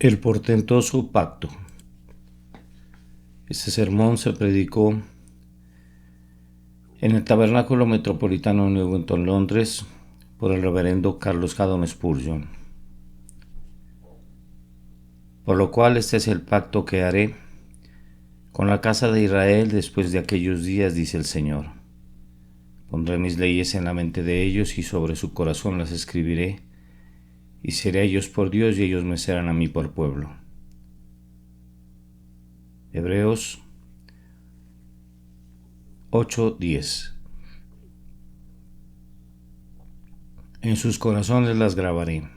El portentoso pacto. Este sermón se predicó en el Tabernáculo Metropolitano de Newington, Londres, por el reverendo Carlos Haddon Spurgeon. Por lo cual este es el pacto que haré con la casa de Israel después de aquellos días, dice el Señor. Pondré mis leyes en la mente de ellos y sobre su corazón las escribiré, y seré a ellos por Dios y ellos me serán a mí por pueblo. Hebreos 8:10. En sus corazones las grabaré.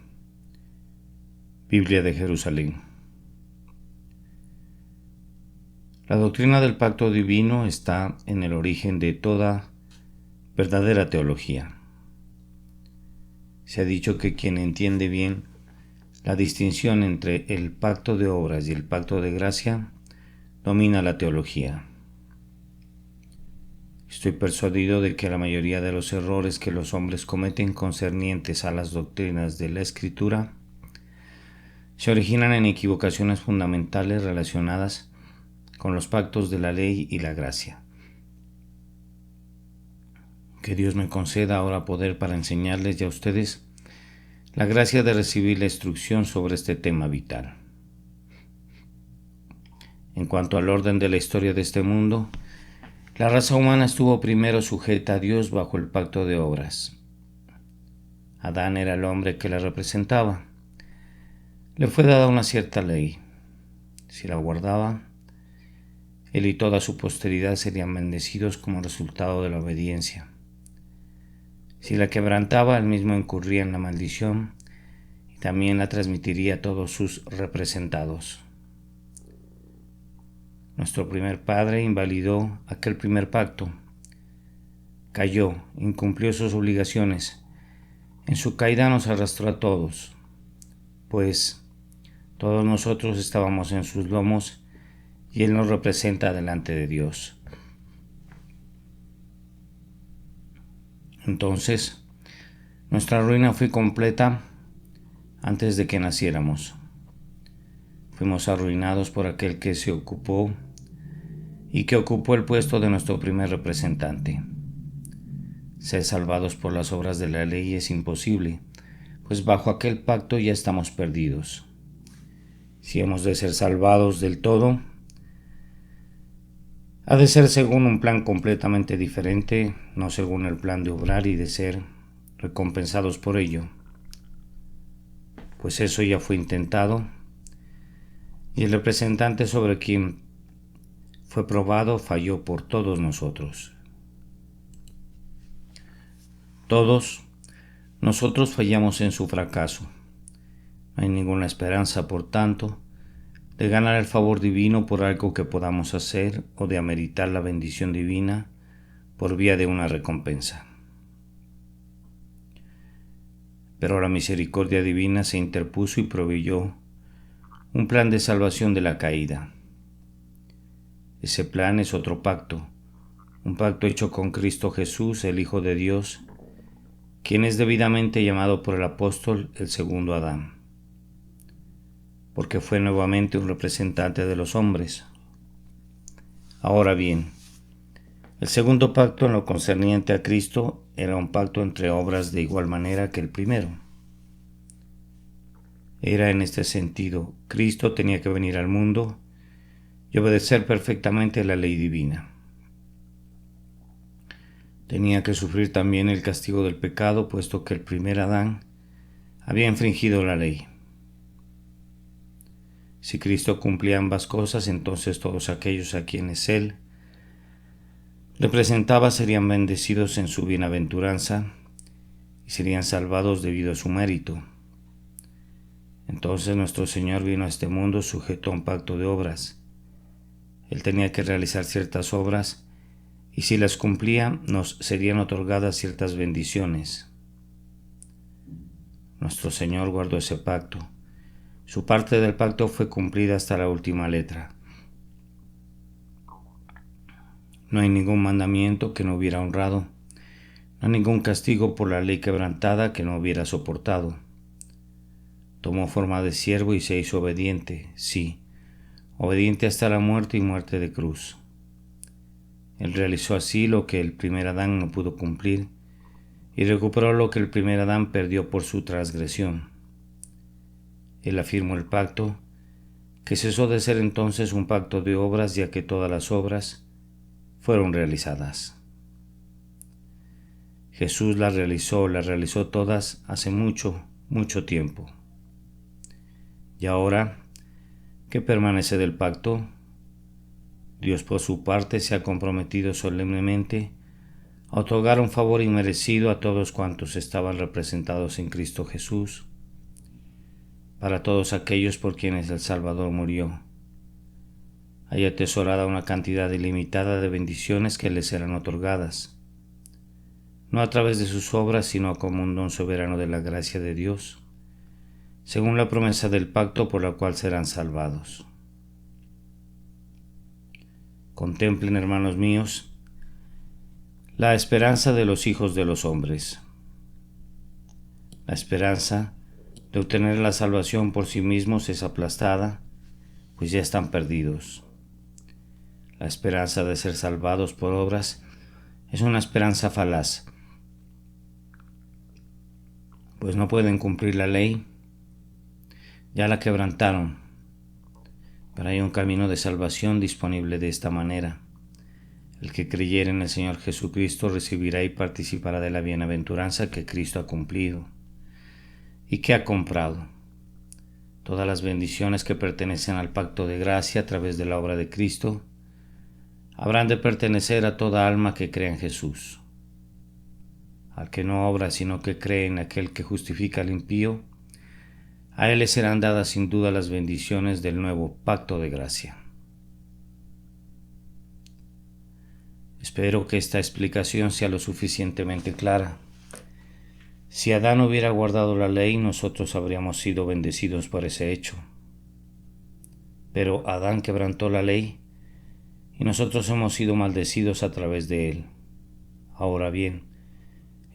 Biblia de Jerusalén. La doctrina del pacto divino está en el origen de toda verdadera teología. Se ha dicho que quien entiende bien la distinción entre el pacto de obras y el pacto de gracia domina la teología. Estoy persuadido de que la mayoría de los errores que los hombres cometen concernientes a las doctrinas de la Escritura se originan en equivocaciones fundamentales relacionadas con los pactos de la ley y la gracia. Que Dios me conceda ahora poder para enseñarles ya a ustedes la gracia de recibir la instrucción sobre este tema vital. En cuanto al orden de la historia de este mundo, la raza humana estuvo primero sujeta a Dios bajo el pacto de obras. Adán era el hombre que la representaba. Le fue dada una cierta ley. Si la guardaba, él y toda su posteridad serían bendecidos como resultado de la obediencia. Si la quebrantaba, él mismo incurría en la maldición y también la transmitiría a todos sus representados. Nuestro primer padre invalidó aquel primer pacto. Cayó, incumplió sus obligaciones. En su caída nos arrastró a todos, pues todos nosotros estábamos en sus lomos y Él nos representa delante de Dios. Entonces, nuestra ruina fue completa antes de que naciéramos. Fuimos arruinados por aquel que se ocupó y que ocupó el puesto de nuestro primer representante. Ser salvados por las obras de la ley es imposible, pues bajo aquel pacto ya estamos perdidos. Si hemos de ser salvados del todo, ha de ser según un plan completamente diferente, no según el plan de obrar y de ser recompensados por ello, pues eso ya fue intentado, y el representante sobre quien fue probado falló por todos nosotros. Todos nosotros fallamos en su fracaso. No hay ninguna esperanza, por tanto, de ganar el favor divino por algo que podamos hacer o de ameritar la bendición divina por vía de una recompensa. Pero la misericordia divina se interpuso y proveyó un plan de salvación de la caída. Ese plan es otro pacto, un pacto hecho con Cristo Jesús, el Hijo de Dios, quien es debidamente llamado por el apóstol el segundo Adán, porque fue nuevamente un representante de los hombres. Ahora bien, el segundo pacto en lo concerniente a Cristo era un pacto entre obras de igual manera que el primero. Era en este sentido, Cristo tenía que venir al mundo y obedecer perfectamente la ley divina. Tenía que sufrir también el castigo del pecado, puesto que el primer Adán había infringido la ley. Si Cristo cumplía ambas cosas, entonces todos aquellos a quienes Él representaba serían bendecidos en su bienaventuranza y serían salvados debido a su mérito. Entonces nuestro Señor vino a este mundo sujeto a un pacto de obras. Él tenía que realizar ciertas obras y si las cumplía nos serían otorgadas ciertas bendiciones. Nuestro Señor guardó ese pacto. Su parte del pacto fue cumplida hasta la última letra. No hay ningún mandamiento que no hubiera honrado, no hay ningún castigo por la ley quebrantada que no hubiera soportado. tomó forma de siervo y se hizo obediente, sí, obediente hasta la muerte y muerte de cruz. Él realizó así lo que el primer Adán no pudo cumplir y recuperó lo que el primer Adán perdió por su transgresión. Él afirmó el pacto, que cesó de ser entonces un pacto de obras, ya que todas las obras fueron realizadas. Jesús las realizó todas hace mucho, mucho tiempo. Y ahora, ¿qué permanece del pacto? Dios por su parte se ha comprometido solemnemente a otorgar un favor inmerecido a todos cuantos estaban representados en Cristo Jesús, para todos aquellos por quienes el Salvador murió. Hay atesorada una cantidad ilimitada de bendiciones que les serán otorgadas, no a través de sus obras, sino como un don soberano de la gracia de Dios, según la promesa del pacto por la cual serán salvados. Contemplen, hermanos míos, la esperanza de los hijos de los hombres. La esperanza de obtener la salvación por sí mismos es aplastada, pues ya están perdidos. La esperanza de ser salvados por obras es una esperanza falaz, pues no pueden cumplir la ley, ya la quebrantaron, pero hay un camino de salvación disponible de esta manera. El que creyere en el Señor Jesucristo recibirá y participará de la bienaventuranza que Cristo ha cumplido y que ha comprado. Todas las bendiciones que pertenecen al pacto de gracia a través de la obra de Cristo habrán de pertenecer a toda alma que crea en Jesús. Al que no obra sino que cree en aquel que justifica al impío, a él le serán dadas sin duda las bendiciones del nuevo pacto de gracia. Espero que esta explicación sea lo suficientemente clara. Si Adán hubiera guardado la ley, nosotros habríamos sido bendecidos por ese hecho. Pero Adán quebrantó la ley y nosotros hemos sido maldecidos a través de él. Ahora bien,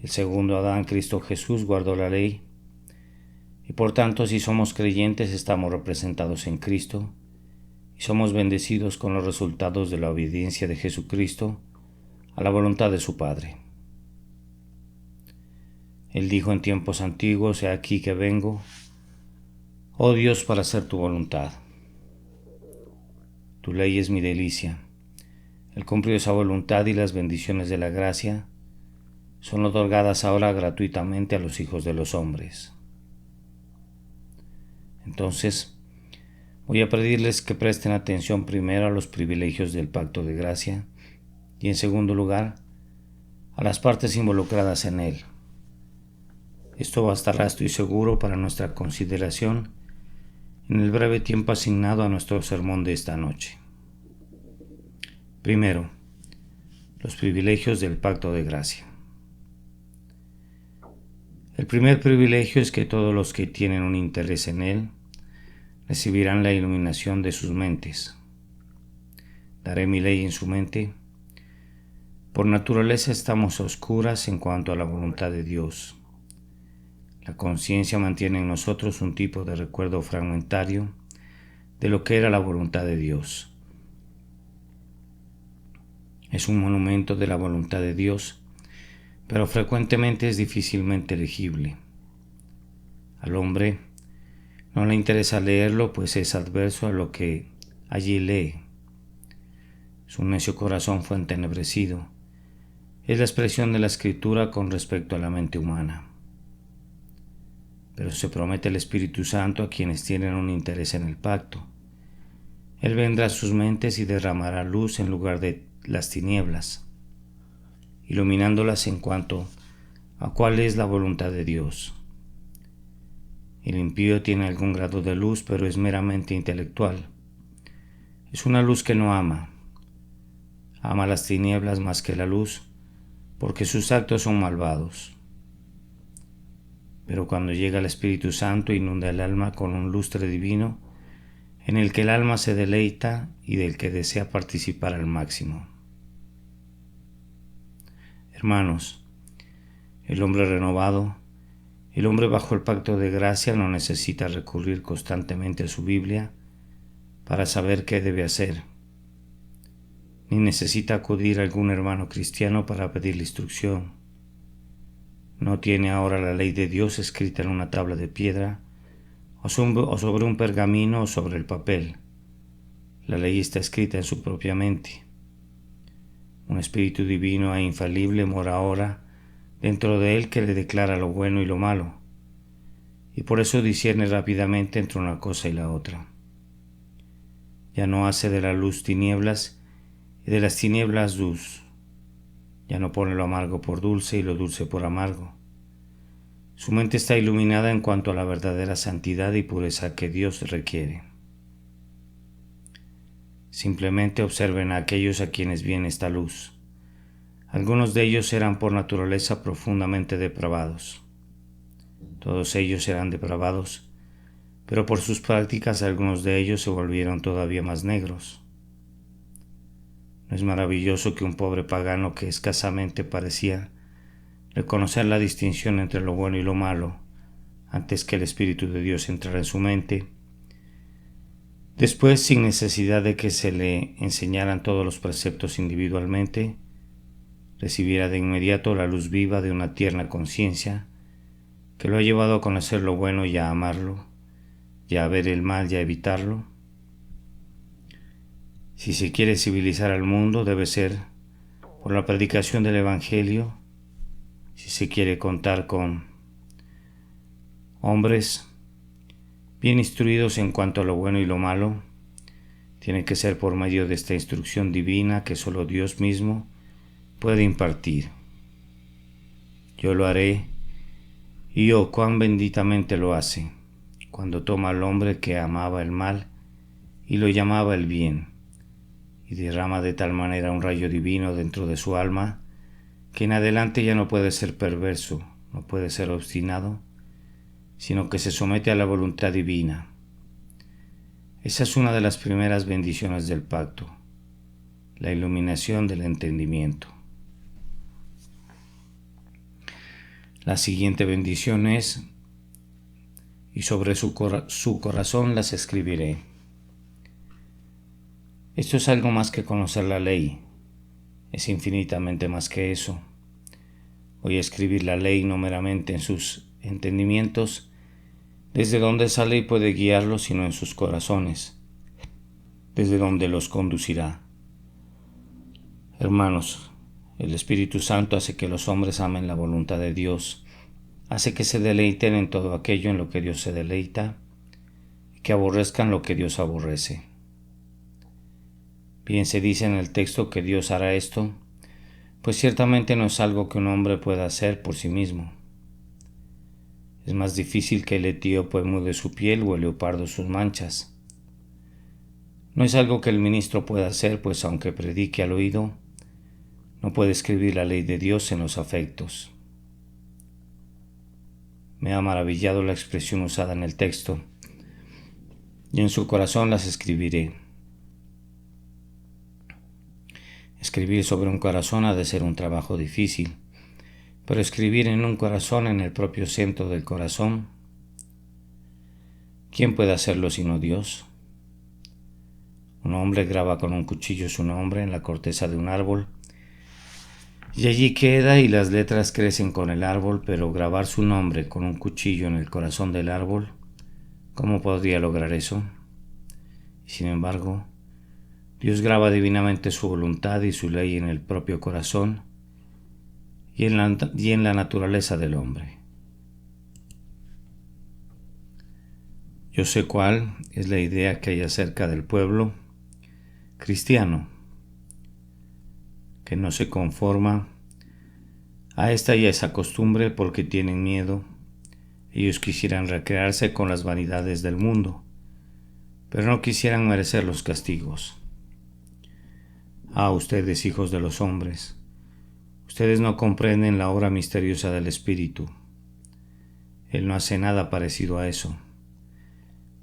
el segundo Adán, Cristo Jesús, guardó la ley, y por tanto, si somos creyentes, estamos representados en Cristo y somos bendecidos con los resultados de la obediencia de Jesucristo a la voluntad de su Padre. Él dijo en tiempos antiguos: he aquí que vengo, oh Dios, para hacer tu voluntad. Tu ley es mi delicia. Él cumplió esa voluntad y las bendiciones de la gracia son otorgadas ahora gratuitamente a los hijos de los hombres. Entonces, voy a pedirles que presten atención primero a los privilegios del pacto de gracia y en segundo lugar a las partes involucradas en él. Esto bastará, estoy seguro, para nuestra consideración en el breve tiempo asignado a nuestro sermón de esta noche. Primero, los privilegios del pacto de gracia. El primer privilegio es que todos los que tienen un interés en él recibirán la iluminación de sus mentes. Daré mi ley en su mente. Por naturaleza estamos a oscuras en cuanto a la voluntad de Dios. La conciencia mantiene en nosotros un tipo de recuerdo fragmentario de lo que era la voluntad de Dios. Es un monumento de la voluntad de Dios, pero frecuentemente es difícilmente legible. Al hombre no le interesa leerlo, pues es adverso a lo que allí lee. Su necio corazón fue entenebrecido. Es la expresión de la Escritura con respecto a la mente humana. Pero se promete el Espíritu Santo a quienes tienen un interés en el pacto. Él vendrá a sus mentes y derramará luz en lugar de las tinieblas, iluminándolas en cuanto a cuál es la voluntad de Dios. El impío tiene algún grado de luz, pero es meramente intelectual. Es una luz que no ama. Ama las tinieblas más que la luz, porque sus actos son malvados. Pero cuando llega el Espíritu Santo, inunda el alma con un lustre divino, en el que el alma se deleita y del que desea participar al máximo. Hermanos, el hombre renovado El hombre bajo el pacto de gracia no necesita recurrir constantemente a su Biblia para saber qué debe hacer, ni necesita acudir a algún hermano cristiano para pedirle instrucción. No tiene ahora la ley de Dios escrita en una tabla de piedra o sobre un pergamino o sobre el papel. La ley está escrita en su propia mente. Un espíritu divino e infalible mora ahora dentro de él, que le declara lo bueno y lo malo, y por eso discierne rápidamente entre una cosa y la otra. Ya no hace de la luz tinieblas y de las tinieblas luz. Ya no pone lo amargo por dulce y lo dulce por amargo. Su mente está iluminada en cuanto a la verdadera santidad y pureza que Dios requiere. Simplemente observen a aquellos a quienes viene esta luz. Algunos de ellos eran por naturaleza profundamente depravados. Todos ellos eran depravados, pero por sus prácticas algunos de ellos se volvieron todavía más negros. ¿No es maravilloso que un pobre pagano que escasamente parecía reconocer la distinción entre lo bueno y lo malo antes que el Espíritu de Dios entrara en su mente, después, sin necesidad de que se le enseñaran todos los preceptos individualmente, recibiera de inmediato la luz viva de una tierna conciencia que lo ha llevado a conocer lo bueno y a amarlo, y a ver el mal y a evitarlo? Si se quiere civilizar al mundo, debe ser por la predicación del Evangelio. Si se quiere contar con hombres bien instruidos en cuanto a lo bueno y lo malo, tiene que ser por medio de esta instrucción divina que solo Dios mismo puede impartir. Yo lo haré, y cuán benditamente lo hace, cuando toma al hombre que amaba el mal y lo llamaba el bien, y derrama de tal manera un rayo divino dentro de su alma, que en adelante ya no puede ser perverso, no puede ser obstinado, sino que se somete a la voluntad divina. Esa es una de las primeras bendiciones del pacto, la iluminación del entendimiento. La siguiente bendición es: y sobre su corazón las escribiré. Esto es algo más que conocer la ley, es infinitamente más que eso. Voy a escribir la ley no meramente en sus entendimientos, desde donde esa ley puede guiarlos, sino en sus corazones, desde donde los conducirá. Hermanos, el Espíritu Santo hace que los hombres amen la voluntad de Dios, hace que se deleiten en todo aquello en lo que Dios se deleita, y que aborrezcan lo que Dios aborrece. Bien se dice en el texto que Dios hará esto, pues ciertamente no es algo que un hombre pueda hacer por sí mismo. Es más difícil que el etíope mude su piel o el leopardo sus manchas. No es algo que el ministro pueda hacer, pues aunque predique al oído, no puede escribir la ley de Dios en los afectos. Me ha maravillado la expresión usada en el texto, y en su corazón las escribiré. Escribir sobre un corazón ha de ser un trabajo difícil, pero escribir en un corazón, en el propio centro del corazón, ¿quién puede hacerlo sino Dios? Un hombre graba con un cuchillo su nombre en la corteza de un árbol, y allí queda y las letras crecen con el árbol, pero grabar su nombre con un cuchillo en el corazón del árbol, ¿cómo podría lograr eso? Y sin embargo, Dios graba divinamente su voluntad y su ley en el propio corazón y en la naturaleza del hombre. Yo sé cuál es la idea que hay acerca del pueblo cristiano, que no se conforma a esta y a esa costumbre porque tienen miedo. Ellos quisieran recrearse con las vanidades del mundo, pero no quisieran merecer los castigos. Ustedes, hijos de los hombres, ustedes no comprenden la obra misteriosa del Espíritu. Él no hace nada parecido a eso.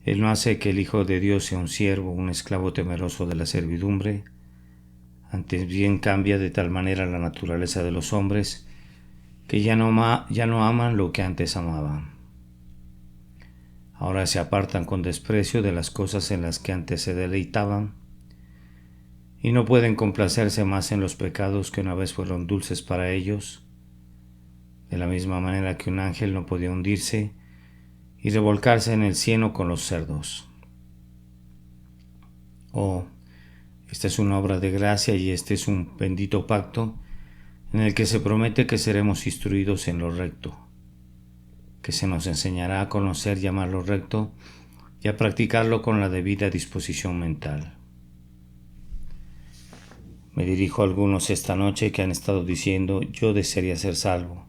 Él no hace que el Hijo de Dios sea un siervo, un esclavo temeroso de la servidumbre. Antes bien cambia de tal manera la naturaleza de los hombres que ya no aman lo que antes amaban. Ahora se apartan con desprecio de las cosas en las que antes se deleitaban y no pueden complacerse más en los pecados que una vez fueron dulces para ellos, de la misma manera que un ángel no podía hundirse y revolcarse en el cieno con los cerdos. Oh, esta es una obra de gracia y este es un bendito pacto en el que se promete que seremos instruidos en lo recto, que se nos enseñará a conocer y amar lo recto y a practicarlo con la debida disposición mental. Me dirijo a algunos esta noche que han estado diciendo: yo desearía ser salvo.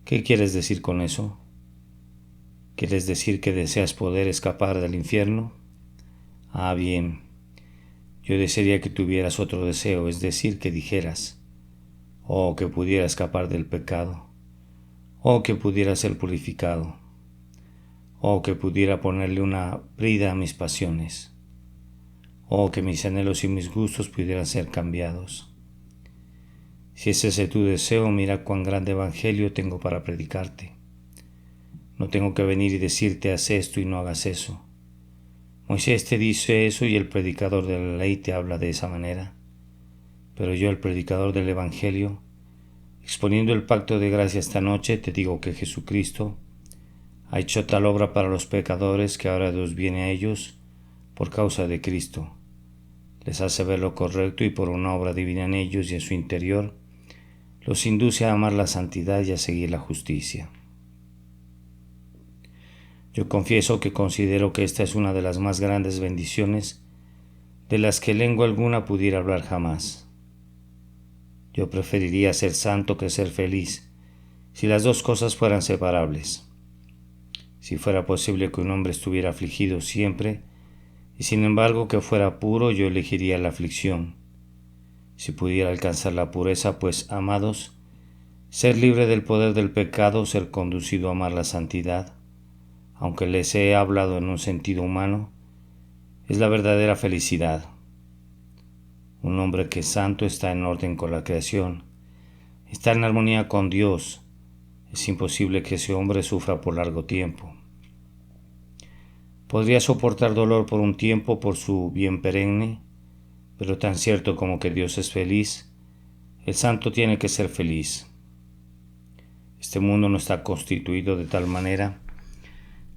¿Qué quieres decir con eso? ¿Quieres decir que deseas poder escapar del infierno? Ah, bien. Yo desearía que tuvieras otro deseo, es decir, que dijeras: oh, que pudiera escapar del pecado, oh, que pudiera ser purificado, oh, que pudiera ponerle una brida a mis pasiones, oh, que mis anhelos y mis gustos pudieran ser cambiados. Si ese es tu deseo, mira cuán grande evangelio tengo para predicarte. No tengo que venir y decirte: haz esto y no hagas eso. Moisés te dice eso y el predicador de la ley te habla de esa manera. Pero yo, el predicador del evangelio, exponiendo el pacto de gracia esta noche, te digo que Jesucristo ha hecho tal obra para los pecadores que ahora Dios viene a ellos por causa de Cristo. Les hace ver lo correcto y por una obra divina en ellos y en su interior, los induce a amar la santidad y a seguir la justicia. Yo confieso que considero que esta es una de las más grandes bendiciones de las que lengua alguna pudiera hablar jamás. Yo preferiría ser santo que ser feliz, si las dos cosas fueran separables. Si fuera posible que un hombre estuviera afligido siempre, y sin embargo que fuera puro, yo elegiría la aflicción. Si pudiera alcanzar la pureza, pues, amados, ser libre del poder del pecado, ser conducido a amar la santidad, aunque les he hablado en un sentido humano, es la verdadera felicidad. Un hombre que es santo está en orden con la creación, está en armonía con Dios. Es imposible que ese hombre sufra por largo tiempo. Podría soportar dolor por un tiempo por su bien perenne, pero tan cierto como que Dios es feliz, el santo tiene que ser feliz. Este mundo no está constituido de tal manera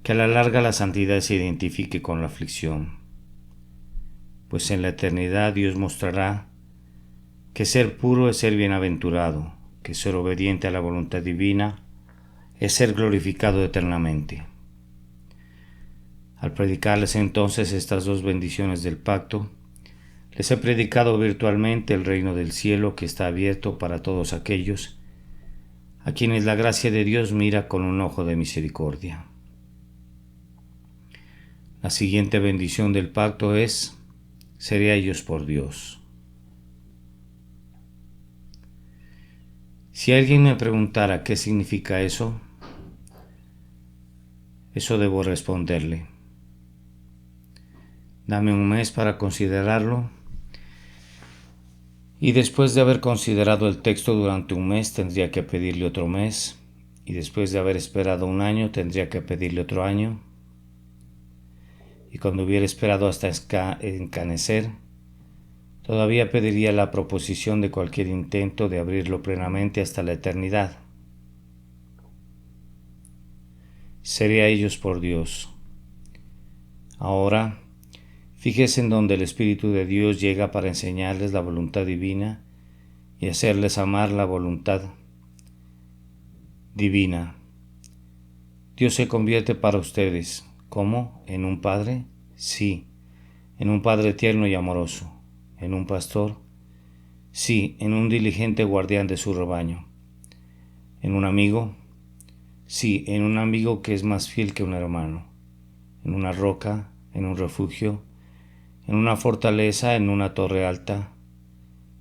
que a la larga la santidad se identifique con la aflicción, pues en la eternidad Dios mostrará que ser puro es ser bienaventurado, que ser obediente a la voluntad divina es ser glorificado eternamente. Al predicarles entonces estas dos bendiciones del pacto, les he predicado virtualmente el reino del cielo que está abierto para todos aquellos a quienes la gracia de Dios mira con un ojo de misericordia. La siguiente bendición del pacto es: seré a ellos por Dios. Si alguien me preguntara qué significa eso debo responderle: dame un mes para considerarlo, y después de haber considerado el texto durante un mes tendría que pedirle otro mes, y después de haber esperado un año tendría que pedirle otro año, y cuando hubiera esperado hasta encanecer, todavía pediría la proposición de cualquier intento de abrirlo plenamente hasta la eternidad. Seré a ellos por Dios. Ahora, fíjese en donde el Espíritu de Dios llega para enseñarles la voluntad divina y hacerles amar la voluntad divina. Dios se convierte para ustedes, ¿cómo? ¿En un padre? Sí, en un padre tierno y amoroso. ¿En un pastor? Sí, en un diligente guardián de su rebaño. ¿En un amigo? Sí, en un amigo que es más fiel que un hermano. ¿En una roca? ¿En un refugio? ¿En una fortaleza? ¿En una torre alta?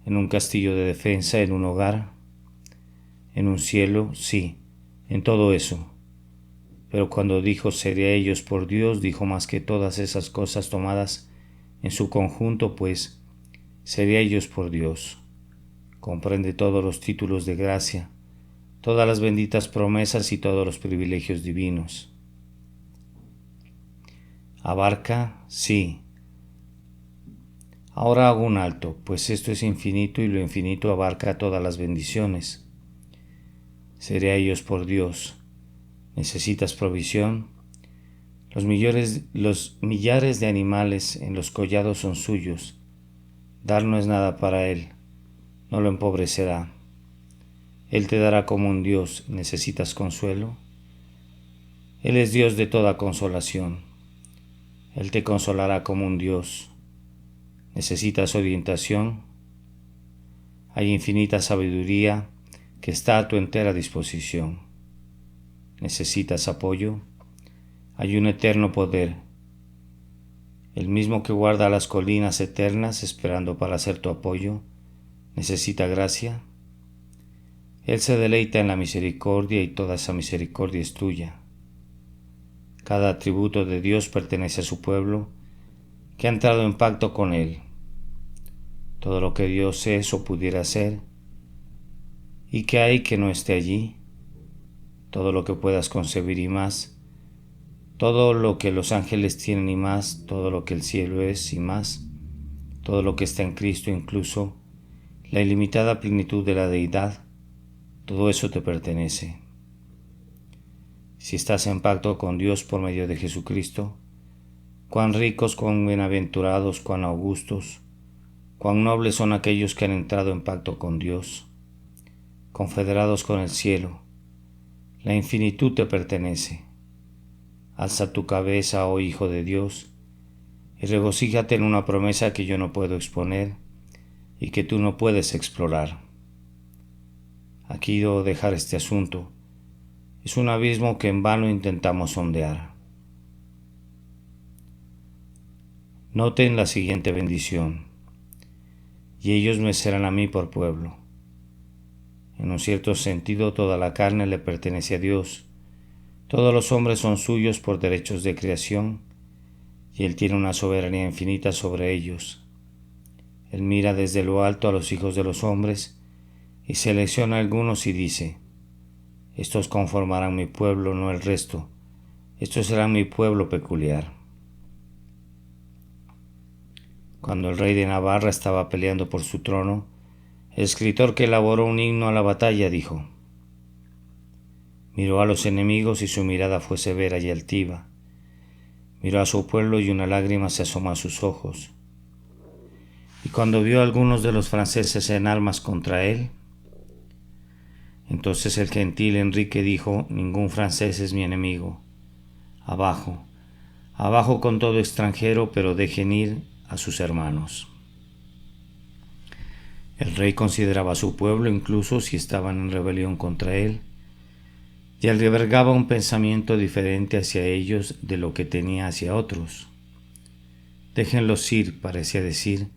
¿En un castillo de defensa? ¿En un hogar? ¿En un cielo? Sí, en todo eso. Pero cuando dijo seré a ellos por Dios, dijo más que todas esas cosas tomadas en su conjunto, pues seré a ellos por Dios. Comprende todos los títulos de gracia, todas las benditas promesas y todos los privilegios divinos. Abarca, sí. Ahora hago un alto, pues esto es infinito y lo infinito abarca todas las bendiciones. Seré a ellos por Dios. ¿Necesitas provisión? Los millares de animales en los collados son suyos. Dar no es nada para él, no lo empobrecerá. Él te dará como un Dios. ¿Necesitas consuelo? Él es Dios de toda consolación. Él te consolará como un Dios. ¿Necesitas orientación? Hay infinita sabiduría que está a tu entera disposición. ¿Necesitas apoyo? Hay un eterno poder, el mismo que guarda las colinas eternas esperando para ser tu apoyo. ¿Necesita gracia? Él se deleita en la misericordia y toda esa misericordia es tuya. Cada atributo de Dios pertenece a su pueblo que ha entrado en pacto con Él. Todo lo que Dios es o pudiera ser, y que hay que no esté allí, todo lo que puedas concebir y más, todo lo que los ángeles tienen y más, todo lo que el cielo es y más, todo lo que está en Cristo, incluso la ilimitada plenitud de la deidad, todo eso te pertenece. Si estás en pacto con Dios por medio de Jesucristo, cuán ricos, cuán bienaventurados, cuán augustos, cuán nobles son aquellos que han entrado en pacto con Dios, confederados con el cielo. La infinitud te pertenece. Alza tu cabeza, oh Hijo de Dios, y regocíjate en una promesa que yo no puedo exponer y que tú no puedes explorar. Aquí debo dejar este asunto. Es un abismo que en vano intentamos sondear. Noten la siguiente bendición. Y ellos me serán a mí por pueblo. En un cierto sentido, toda la carne le pertenece a Dios. Todos los hombres son suyos por derechos de creación, y Él tiene una soberanía infinita sobre ellos. Él mira desde lo alto a los hijos de los hombres y selecciona a algunos y dice: estos conformarán mi pueblo, no el resto. Estos serán mi pueblo peculiar. Cuando el rey de Navarra estaba peleando por su trono, el escritor que elaboró un himno a la batalla dijo: miró a los enemigos y su mirada fue severa y altiva. Miró a su pueblo y una lágrima se asomó a sus ojos. Y cuando vio a algunos de los franceses en armas contra él, entonces el gentil Enrique dijo: ningún francés es mi enemigo. Abajo, abajo con todo extranjero, pero dejen ir a sus hermanos. El rey consideraba a su pueblo incluso si estaban en rebelión contra él, y albergaba un pensamiento diferente hacia ellos de lo que tenía hacia otros. Déjenlos ir, parecía decir,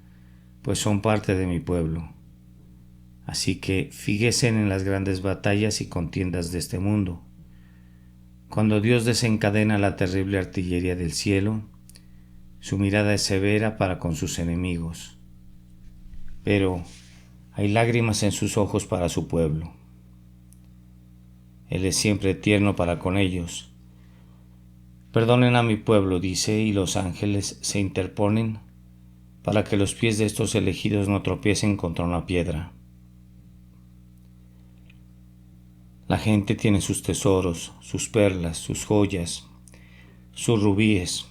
pues son parte de mi pueblo. Así que fíjense en las grandes batallas y contiendas de este mundo. Cuando Dios desencadena la terrible artillería del cielo, su mirada es severa para con sus enemigos. Pero hay lágrimas en sus ojos para su pueblo. Él es siempre tierno para con ellos. Perdonen a mi pueblo, dice, y los ángeles se interponen para que los pies de estos elegidos no tropiecen contra una piedra. La gente tiene sus tesoros, sus perlas, sus joyas, sus rubíes,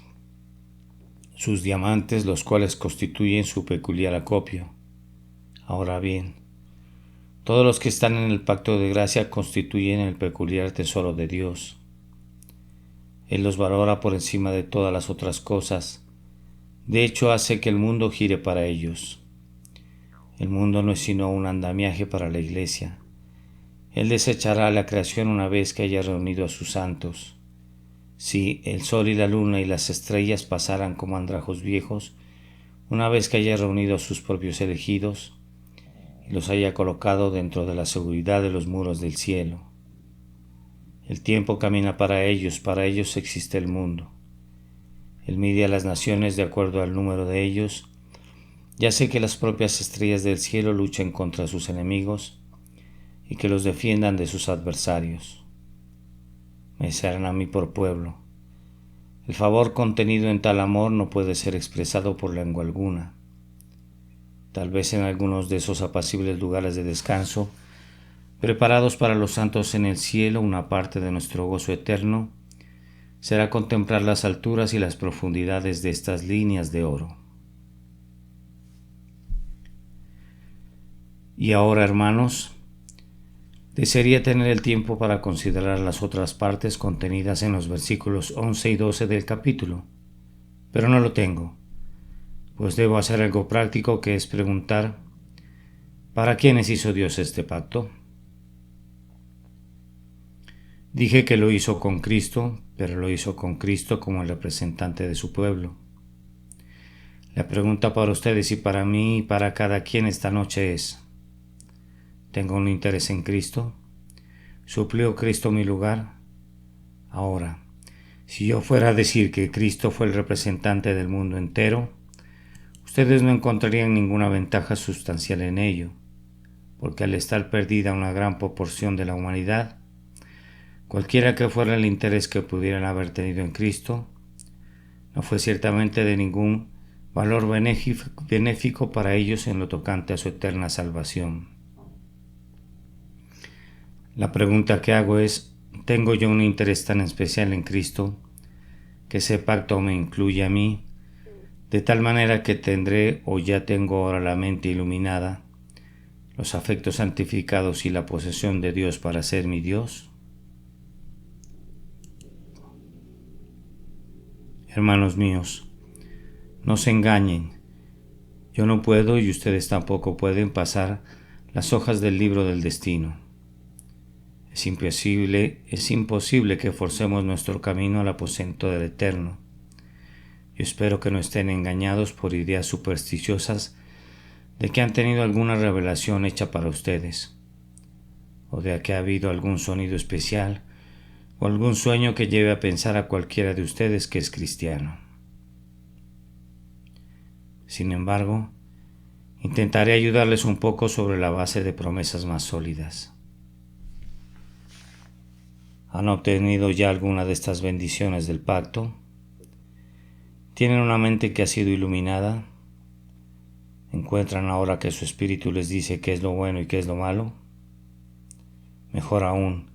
sus diamantes, los cuales constituyen su peculiar acopio. Ahora bien, todos los que están en el pacto de gracia constituyen el peculiar tesoro de Dios. Él los valora por encima de todas las otras cosas. De hecho, hace que el mundo gire para ellos. El mundo no es sino un andamiaje para la iglesia. Él desechará a la creación una vez que haya reunido a sus santos. Si el sol y la luna y las estrellas pasaran como andrajos viejos, una vez que haya reunido a sus propios elegidos y los haya colocado dentro de la seguridad de los muros del cielo. El tiempo camina para ellos existe el mundo. Él mide a las naciones de acuerdo al número de ellos, y hace que las propias estrellas del cielo luchen contra sus enemigos, y que los defiendan de sus adversarios. Me serán a mí por pueblo. El favor contenido en tal amor no puede ser expresado por lengua alguna. Tal vez en algunos de esos apacibles lugares de descanso, preparados para los santos en el cielo, una parte de nuestro gozo eterno será contemplar las alturas y las profundidades de estas líneas de oro. Y ahora, hermanos, desearía tener el tiempo para considerar las otras partes contenidas en los versículos 11 y 12 del capítulo, pero no lo tengo, pues debo hacer algo práctico, que es preguntar: ¿para quiénes hizo Dios este pacto? Dije que lo hizo con Cristo, pero lo hizo con Cristo como el representante de su pueblo. La pregunta para ustedes y para mí y para cada quien esta noche es: ¿tengo un interés en Cristo? ¿Suplió Cristo mi lugar? Ahora, si yo fuera a decir que Cristo fue el representante del mundo entero, ustedes no encontrarían ninguna ventaja sustancial en ello, porque al estar perdida una gran proporción de la humanidad, cualquiera que fuera el interés que pudieran haber tenido en Cristo, no fue ciertamente de ningún valor benéfico para ellos en lo tocante a su eterna salvación. La pregunta que hago es: ¿tengo yo un interés tan especial en Cristo que ese pacto me incluye a mí, de tal manera que tendré o ya tengo ahora la mente iluminada, los afectos santificados y la posesión de Dios para ser mi Dios? Hermanos míos, no se engañen. Yo no puedo, y ustedes tampoco pueden, pasar las hojas del libro del destino. Es imposible que forcemos nuestro camino al aposento del Eterno. Yo espero que no estén engañados por ideas supersticiosas de que han tenido alguna revelación hecha para ustedes, o de que ha habido algún sonido especial o algún sueño que lleve a pensar a cualquiera de ustedes que es cristiano. Sin embargo, intentaré ayudarles un poco sobre la base de promesas más sólidas. ¿Han obtenido ya alguna de estas bendiciones del pacto? ¿Tienen una mente que ha sido iluminada? ¿Encuentran ahora que su espíritu les dice qué es lo bueno y qué es lo malo? Mejor aún,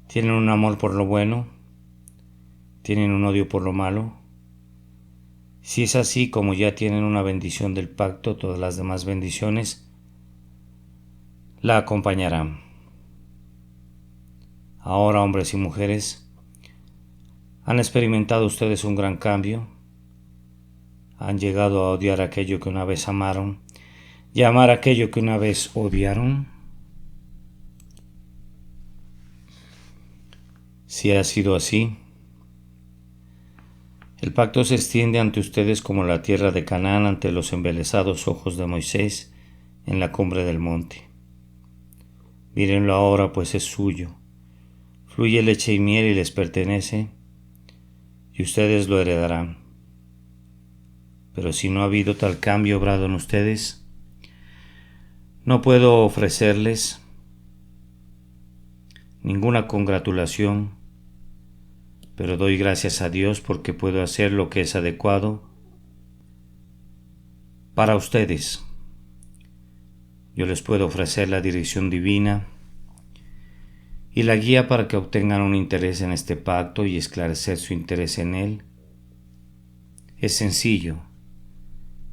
¿tienen un amor por lo bueno? ¿Tienen un odio por lo malo? Si es así, como ya tienen una bendición del pacto, todas las demás bendiciones la acompañarán. Ahora, hombres y mujeres, ¿han experimentado ustedes un gran cambio? ¿Han llegado a odiar aquello que una vez amaron y a amar aquello que una vez odiaron? Si ha sido así, el pacto se extiende ante ustedes como la tierra de Canaán ante los embelesados ojos de Moisés en la cumbre del monte. Mírenlo ahora, pues es suyo. Fluye leche y miel y les pertenece, y ustedes lo heredarán. Pero si no ha habido tal cambio obrado en ustedes, no puedo ofrecerles ninguna congratulación, pero doy gracias a Dios porque puedo hacer lo que es adecuado para ustedes. Yo les puedo ofrecer la dirección divina y la guía para que obtengan un interés en este pacto y esclarecer su interés en él. Es sencillo,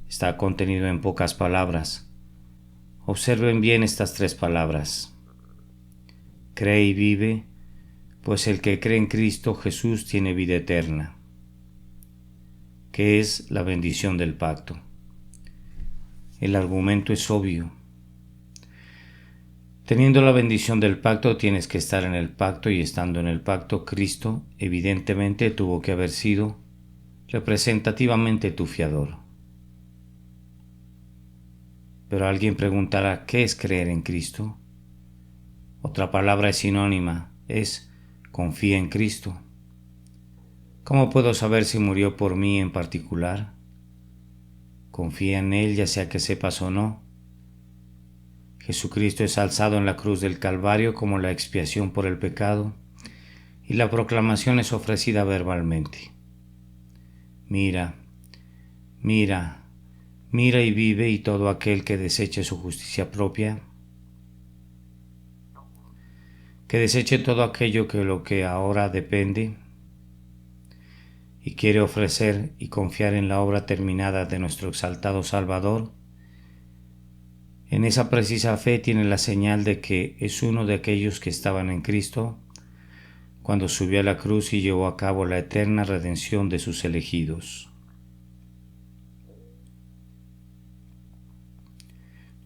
está contenido en pocas palabras. Observen bien estas 3 palabras: cree y vive, pues el que cree en Cristo Jesús tiene vida eterna, que es la bendición del pacto. El argumento es obvio. Teniendo la bendición del pacto, tienes que estar en el pacto, y estando en el pacto, Cristo evidentemente tuvo que haber sido representativamente tu fiador. Pero alguien preguntará: ¿qué es creer en Cristo? Otra palabra es sinónima, es confía en Cristo. ¿Cómo puedo saber si murió por mí en particular? Confía en Él, ya sea que sepas o no. Jesucristo es alzado en la cruz del Calvario como la expiación por el pecado, y la proclamación es ofrecida verbalmente. Mira, mira, mira y vive, y todo aquel que deseche su justicia propia, que deseche todo aquello que lo que ahora depende y quiere ofrecer y confiar en la obra terminada de nuestro exaltado Salvador, en esa precisa fe tiene la señal de que es uno de aquellos que estaban en Cristo cuando subió a la cruz y llevó a cabo la eterna redención de sus elegidos.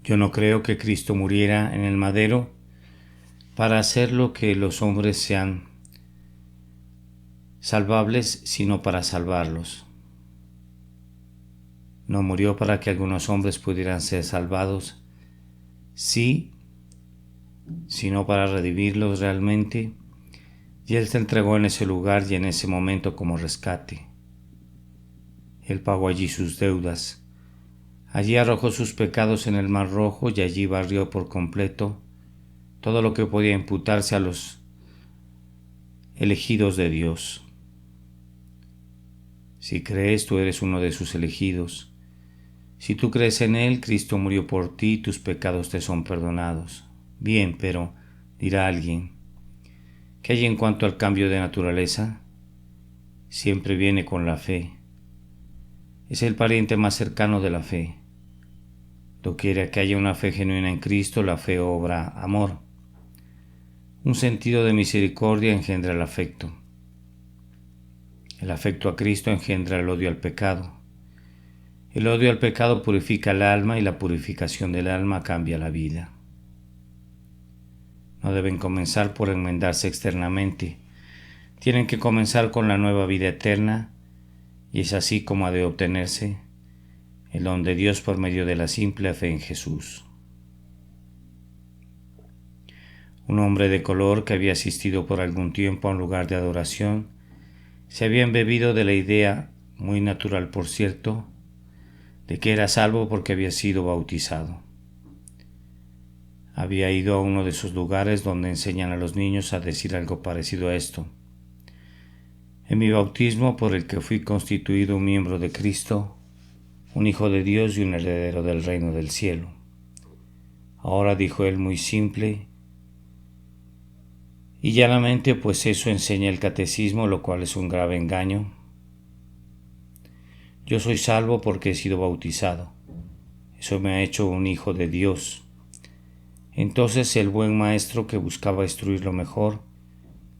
Yo no creo que Cristo muriera en el madero para hacer lo que los hombres sean salvables, sino para salvarlos. No murió para que algunos hombres pudieran ser salvados, sí, sino para redimirlos realmente, y Él se entregó en ese lugar y en ese momento como rescate. Él pagó allí sus deudas, allí arrojó sus pecados en el mar rojo y allí barrió por completo todo lo que podía imputarse a los elegidos de Dios. Si crees, tú eres uno de sus elegidos. Si tú crees en Él, Cristo murió por ti y tus pecados te son perdonados. Bien, pero, dirá alguien, ¿qué hay en cuanto al cambio de naturaleza? Siempre viene con la fe. Es el pariente más cercano de la fe. Doquiera que haya una fe genuina en Cristo, la fe obra amor. Un sentido de misericordia engendra el afecto. El afecto a Cristo engendra el odio al pecado. El odio al pecado purifica el alma y la purificación del alma cambia la vida. No deben comenzar por enmendarse externamente. Tienen que comenzar con la nueva vida eterna, y es así como ha de obtenerse el don de Dios por medio de la simple fe en Jesús. Un hombre de color que había asistido por algún tiempo a un lugar de adoración se había embebido de la idea, muy natural por cierto, de que era salvo porque había sido bautizado. Había ido a uno de esos lugares donde enseñan a los niños a decir algo parecido a esto: en mi bautismo, por el que fui constituido un miembro de Cristo, un hijo de Dios y un heredero del reino del cielo. Ahora, dijo él muy simple y llanamente, pues eso enseña el catecismo, lo cual es un grave engaño. Yo soy salvo porque he sido bautizado. Eso me ha hecho un hijo de Dios. Entonces el buen maestro, que buscaba instruir lo mejor,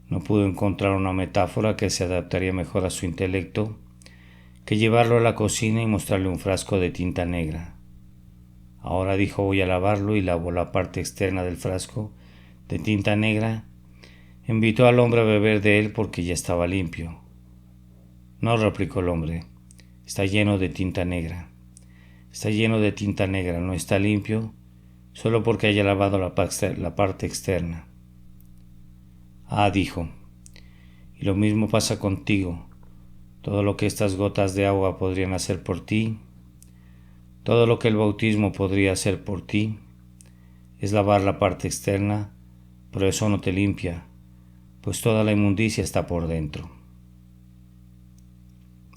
no pudo encontrar una metáfora que se adaptaría mejor a su intelecto que llevarlo a la cocina y mostrarle un frasco de tinta negra. Ahora, dijo, voy a lavarlo, y lavó la parte externa del frasco de tinta negra. Invitó al hombre a beber de él porque ya estaba limpio. No, replicó el hombre, está lleno de tinta negra. Está lleno de tinta negra, no está limpio, solo porque haya lavado la parte externa. Ah, dijo, y lo mismo pasa contigo. Todo lo que estas gotas de agua podrían hacer por ti, todo lo que el bautismo podría hacer por ti, es lavar la parte externa, pero eso no te limpia, pues toda la inmundicia está por dentro.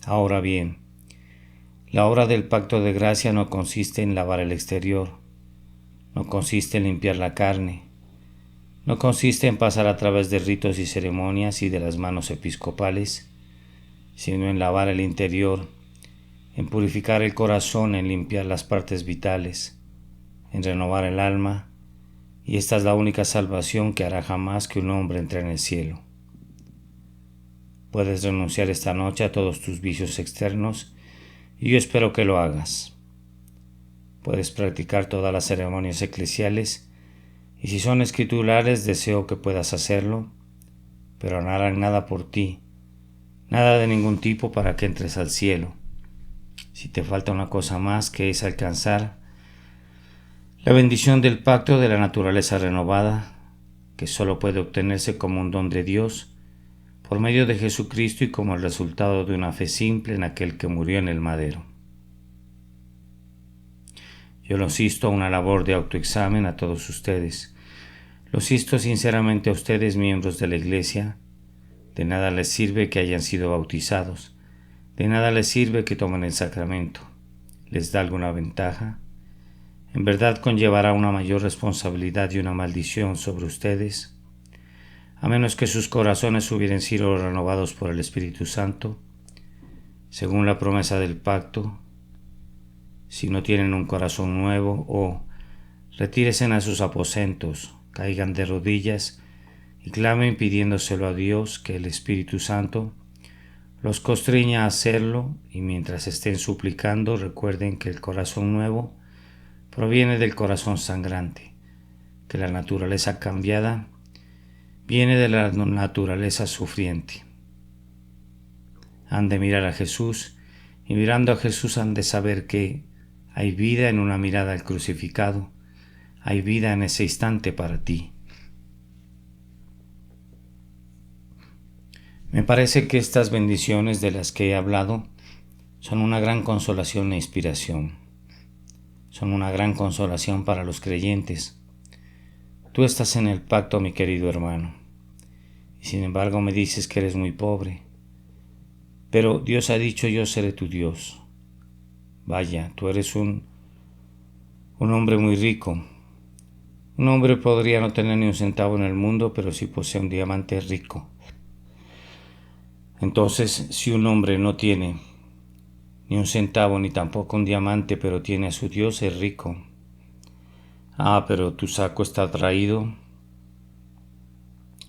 Ahora bien, la obra del pacto de gracia no consiste en lavar el exterior, no consiste en limpiar la carne, no consiste en pasar a través de ritos y ceremonias y de las manos episcopales, sino en lavar el interior, en purificar el corazón, en limpiar las partes vitales, en renovar el alma, y esta es la única salvación que hará jamás que un hombre entre en el cielo. Puedes renunciar esta noche a todos tus vicios externos, y yo espero que lo hagas. Puedes practicar todas las ceremonias eclesiales, y si son escriturales deseo que puedas hacerlo, pero no harán nada por ti, nada de ningún tipo para que entres al cielo. Si te falta una cosa más, que es alcanzar la bendición del pacto de la naturaleza renovada, que solo puede obtenerse como un don de Dios, por medio de Jesucristo y como el resultado de una fe simple en aquel que murió en el madero. Yo los insto a una labor de autoexamen a todos ustedes. Los insto sinceramente a ustedes, miembros de la Iglesia. De nada les sirve que hayan sido bautizados. De nada les sirve que tomen el sacramento. ¿Les da alguna ventaja? ¿En verdad conllevará una mayor responsabilidad y una maldición sobre ustedes? A menos que sus corazones hubieran sido renovados por el Espíritu Santo, según la promesa del pacto. Si no tienen un corazón nuevo, retírense a sus aposentos, caigan de rodillas y clamen pidiéndoselo a Dios, que el Espíritu Santo los constriña a hacerlo, y mientras estén suplicando recuerden que el corazón nuevo proviene del corazón sangrante, que la naturaleza cambiada viene de la naturaleza sufriente. Han de mirar a Jesús, y mirando a Jesús han de saber que hay vida en una mirada al crucificado, hay vida en ese instante para ti. Me parece que estas bendiciones de las que he hablado son una gran consolación e inspiración. Son una gran consolación para los creyentes. Tú estás en el pacto, mi querido hermano, y sin embargo me dices que eres muy pobre. Pero Dios ha dicho: yo seré tu Dios. Vaya, tú eres un hombre muy rico. Un hombre podría no tener ni un centavo en el mundo, pero si posee un diamante es rico. Entonces, si un hombre no tiene ni un centavo ni tampoco un diamante, pero tiene a su Dios, es rico. Pero tu saco está traído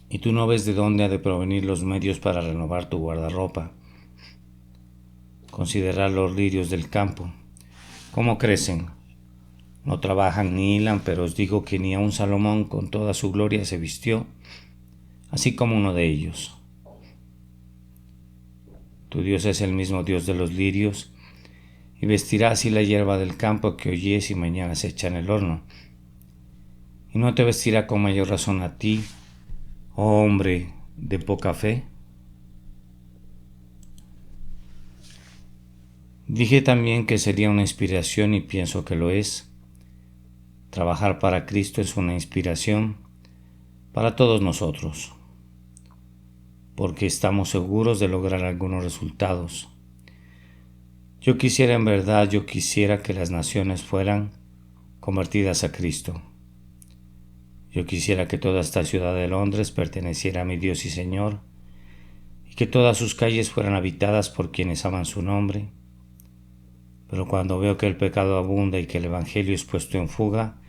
y tú no ves de dónde ha de provenir los medios para renovar tu guardarropa. Considerad los lirios del campo, cómo crecen. No trabajan ni hilan, pero os digo que ni aun Salomón con toda su gloria se vistió así como uno de ellos. Tu Dios es el mismo Dios de los lirios, y vestirá así la hierba del campo que hoy es y mañana se echa en el horno. ¿Y no te vestirá con mayor razón a ti, oh hombre de poca fe? Dije también que sería una inspiración, y pienso que lo es. Trabajar para Cristo es una inspiración para todos nosotros, porque estamos seguros de lograr algunos resultados. Yo quisiera que las naciones fueran convertidas a Cristo. Yo quisiera que toda esta ciudad de Londres perteneciera a mi Dios y Señor, y que todas sus calles fueran habitadas por quienes aman su nombre. Pero cuando veo que el pecado abunda y que el Evangelio es puesto en fuga,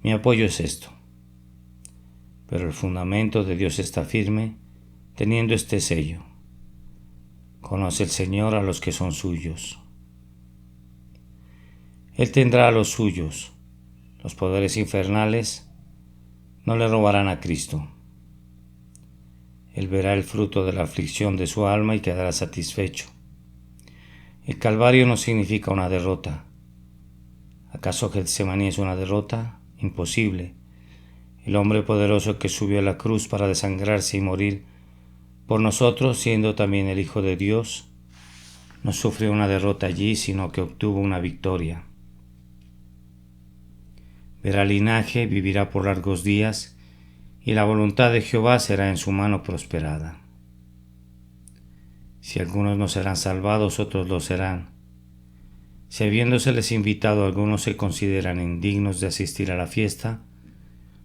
mi apoyo es esto. Pero el fundamento de Dios está firme, teniendo este sello: conoce el Señor a los que son suyos. Él tendrá a los suyos. Los poderes infernales no le robarán a Cristo. Él verá el fruto de la aflicción de su alma y quedará satisfecho. El Calvario no significa una derrota. ¿Acaso Getsemaní es una derrota? Imposible. El hombre poderoso que subió a la cruz para desangrarse y morir por nosotros, siendo también el Hijo de Dios, no sufrió una derrota allí, sino que obtuvo una victoria. Verá linaje, vivirá por largos días, y la voluntad de Jehová será en su mano prosperada. Si algunos no serán salvados, otros lo serán. Si habiéndoseles invitado algunos se consideran indignos de asistir a la fiesta,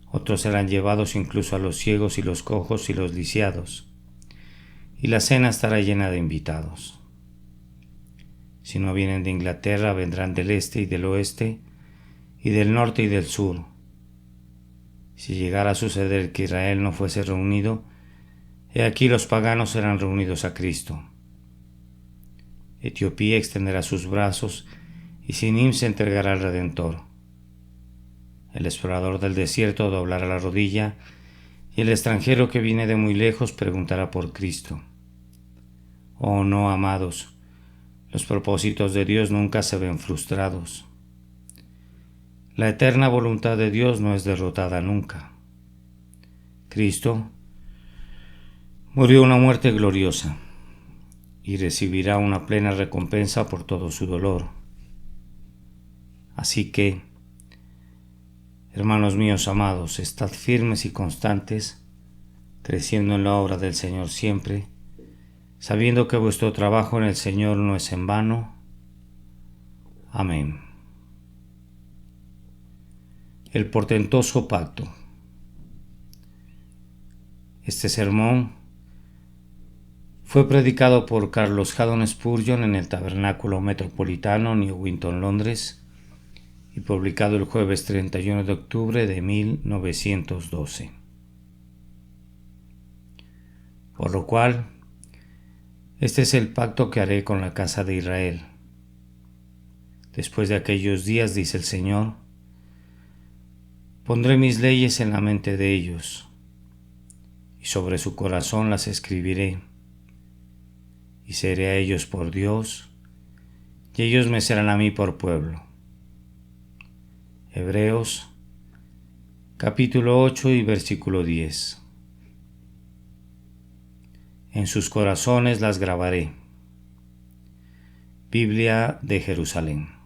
otros serán llevados incluso a los ciegos y los cojos y los lisiados, y la cena estará llena de invitados. Si no vienen de Inglaterra, vendrán del este y del oeste, y del norte y del sur. Si llegara a suceder que Israel no fuese reunido, he aquí los paganos serán reunidos a Cristo. Etiopía extenderá sus brazos, y Sinim se entregará al Redentor. El explorador del desierto doblará la rodilla, y el extranjero que viene de muy lejos preguntará por Cristo. Oh no, amados, los propósitos de Dios nunca se ven frustrados. La eterna voluntad de Dios no es derrotada nunca. Cristo murió una muerte gloriosa y recibirá una plena recompensa por todo su dolor. Así que Hermanos míos amados, estad firmes y constantes, creciendo en la obra del Señor siempre, sabiendo que vuestro trabajo en el Señor no es en vano. Amén. El portentoso pacto. Este sermón fue predicado por Carlos Haddon Spurgeon en el Tabernáculo Metropolitano, New Winton, Londres, y publicado el jueves 31 de octubre de 1912. Por lo cual, este es el pacto que haré con la casa de Israel. Después de aquellos días, dice el Señor, pondré mis leyes en la mente de ellos, y sobre su corazón las escribiré, y seré a ellos por Dios, y ellos me serán a mí por pueblo. Hebreos, capítulo 8 y versículo 10. En sus corazones las grabaré. Biblia de Jerusalén.